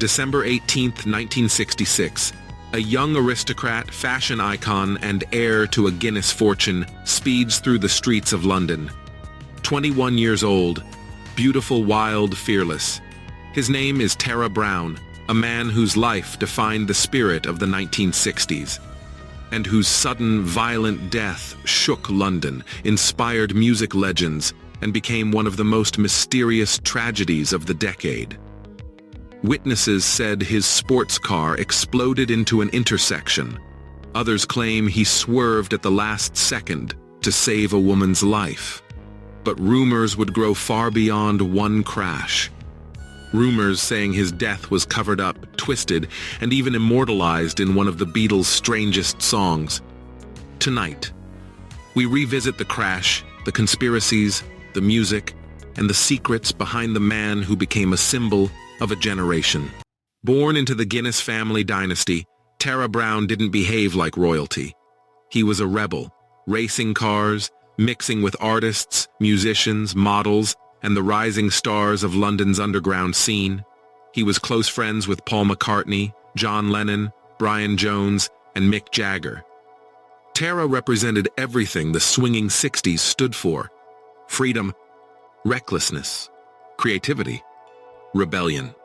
December 18, 1966. A young aristocrat, fashion icon, and heir to a Guinness fortune speeds through the streets of London. 21 years old, beautiful, wild, fearless. His name is Tara Browne, a man whose life defined the spirit of the 1960s, and whose sudden, violent death shook London, inspired music legends, and became one of the most mysterious tragedies of the decade. Witnesses said his sports car exploded into an intersection. Others claim he swerved at the last second to save a woman's life. But rumors would grow far beyond one crash. Rumors saying his death was covered up, twisted, and even immortalized in one of the Beatles' strangest songs. Tonight, we revisit the crash, the conspiracies, the music, and the secrets behind the man who became a symbol of a generation. Born into the Guinness family dynasty, Tara Browne didn't behave like royalty. He was a rebel, racing cars, mixing with artists, musicians, models, and the rising stars of London's underground scene. He was close friends with Paul McCartney, John Lennon, Brian Jones, and Mick Jagger. Tara represented everything the swinging 60s stood for: freedom, recklessness, creativity, rebellion.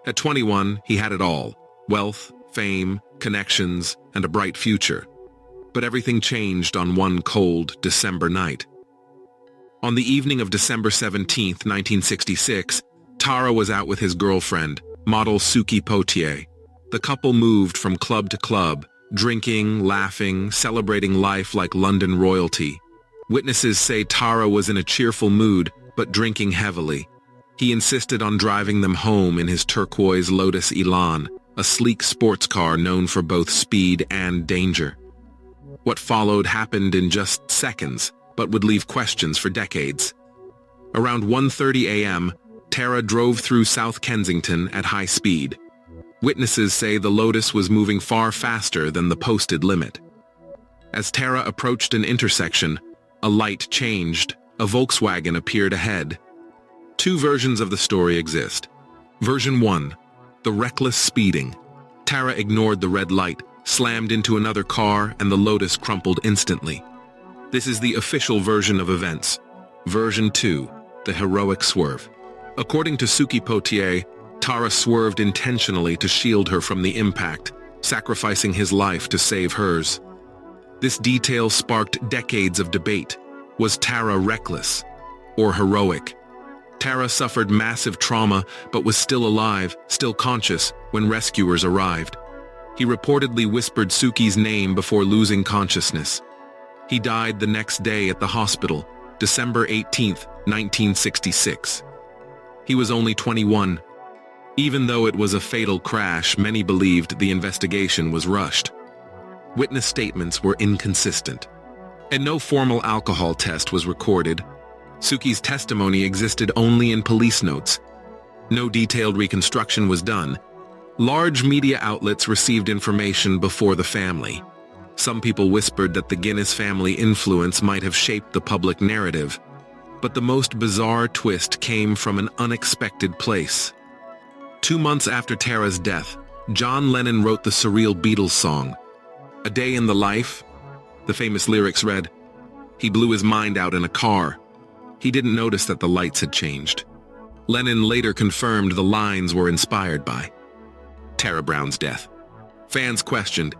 At 21, he had it all: wealth, fame, connections, and a bright future. But everything changed on one cold December night. On the evening of December 17, 1966, Tara was out with his girlfriend, model Suki Poitier. The couple moved from club to club, drinking, laughing, celebrating life like London royalty. Witnesses say Tara was in a cheerful mood, but drinking heavily. He insisted on driving them home in his turquoise Lotus Elan, a sleek sports car known for both speed and danger. What followed happened in just seconds, but would leave questions for decades. Around 1:30 a.m., Tara drove through South Kensington at high speed. Witnesses say the Lotus was moving far faster than the posted limit. As Tara approached an intersection, a light changed. A Volkswagen appeared ahead. Two versions of the story exist. Version 1, the reckless speeding. Tara ignored the red light, slammed into another car, and the Lotus crumpled instantly. This is the official version of events. Version 2, the heroic swerve. According to Suki Poitier, Tara swerved intentionally to shield her from the impact, sacrificing his life to save hers. This detail sparked decades of debate. Was Tara reckless or heroic? Tara suffered massive trauma but was still alive, still conscious, when rescuers arrived. He reportedly whispered Suki's name before losing consciousness. He died the next day at the hospital, December 18, 1966. He was only 21. Even though it was a fatal crash, many believed the investigation was rushed. Witness statements were inconsistent, and no formal alcohol test was recorded. Suki's testimony existed only in police notes. No detailed reconstruction was done. Large media outlets received information before the family. Some people whispered that the Guinness family influence might have shaped the public narrative. But the most bizarre twist came from an unexpected place. 2 months after Tara's death, John Lennon wrote the surreal Beatles song, "A Day in the Life." The famous lyrics read, "He blew his mind out in a car. He didn't notice that the lights had changed." Lennon later confirmed the lines were inspired by Tara Browne's death. Fans questioned,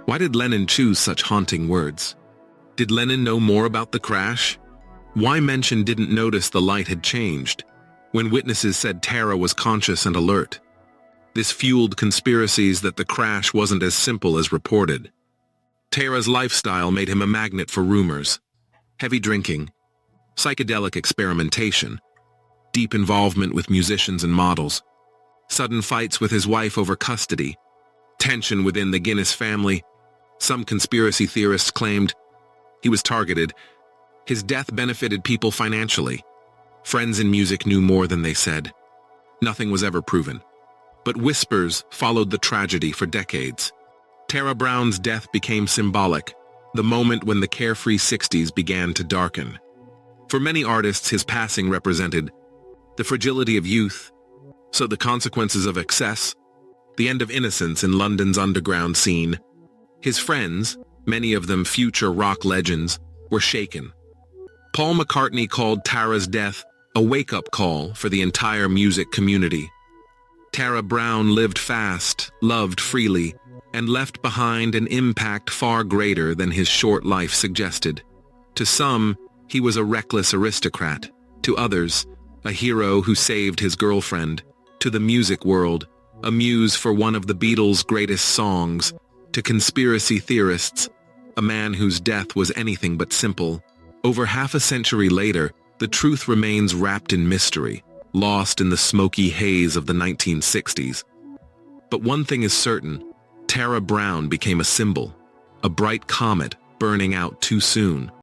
why did Lennon choose such haunting words? Did Lennon know more about the crash? Why mention didn't notice the light had changed, when witnesses said Tara was conscious and alert? This fueled conspiracies that the crash wasn't as simple as reported. Tara's lifestyle made him a magnet for rumors. Heavy drinking, psychedelic experimentation, deep involvement with musicians and models, sudden fights with his wife over custody, tension within the Guinness family. Some conspiracy theorists claimed he was targeted. His death benefited people financially. Friends in music knew more than they said. Nothing was ever proven. But whispers followed the tragedy for decades. Tara Browne's death became symbolic, the moment when the carefree 60s began to darken. For many artists, his passing represented the fragility of youth, So the consequences of excess, the end of innocence in London's underground scene. His friends, many of them future rock legends, were shaken. Paul McCartney called Tara's death a wake-up call for the entire music community. Tara Browne lived fast, loved freely, and left behind an impact far greater than his short life suggested. To some, he was a reckless aristocrat. To others, a hero who saved his girlfriend. To the music world, a muse for one of the Beatles' greatest songs. To conspiracy theorists, a man whose death was anything but simple. Over half a century later, the truth remains wrapped in mystery, lost in the smoky haze of the 1960s. But one thing is certain, Tara Browne became a symbol, a bright comet burning out too soon.